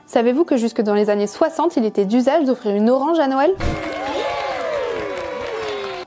Savez-vous que jusque dans les années 60, il était d'usage d'offrir une orange à Noël ?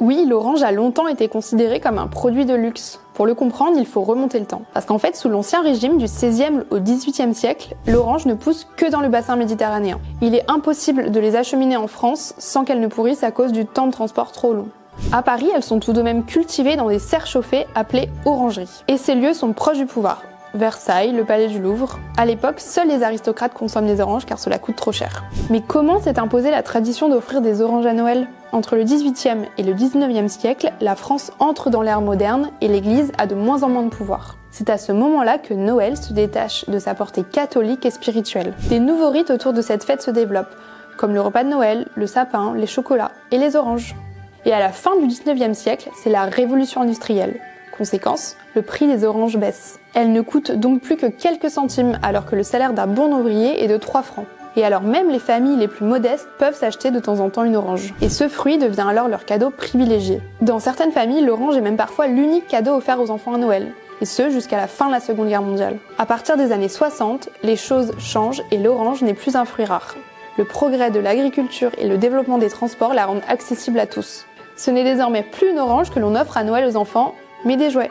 Oui, l'orange a longtemps été considérée comme un produit de luxe. Pour le comprendre, il faut remonter le temps. Parce qu'en fait, sous l'Ancien Régime du XVIe au XVIIIe siècle, l'orange ne pousse que dans le bassin méditerranéen. Il est impossible de les acheminer en France sans qu'elles ne pourrissent à cause du temps de transport trop long. À Paris, elles sont tout de même cultivées dans des serres chauffées appelées orangeries. Et ces lieux sont proches du pouvoir. Versailles, le palais du Louvre. À l'époque, seuls les aristocrates consomment des oranges car cela coûte trop cher. Mais comment s'est imposée la tradition d'offrir des oranges à Noël ? Entre le XVIIIe et le XIXe siècle, la France entre dans l'ère moderne et l'Église a de moins en moins de pouvoir. C'est à ce moment-là que Noël se détache de sa portée catholique et spirituelle. Des nouveaux rites autour de cette fête se développent, comme le repas de Noël, le sapin, les chocolats et les oranges. Et à la fin du XIXe siècle, c'est la révolution industrielle. Conséquence, le prix des oranges baisse. Elles ne coûtent donc plus que quelques centimes alors que le salaire d'un bon ouvrier est de 3 francs. Et alors même les familles les plus modestes peuvent s'acheter de temps en temps une orange. Et ce fruit devient alors leur cadeau privilégié. Dans certaines familles, l'orange est même parfois l'unique cadeau offert aux enfants à Noël. Et ce, jusqu'à la fin de la Seconde Guerre mondiale. À partir des années 60, les choses changent et l'orange n'est plus un fruit rare. Le progrès de l'agriculture et le développement des transports la rendent accessible à tous. Ce n'est désormais plus une orange que l'on offre à Noël aux enfants, mais des jouets.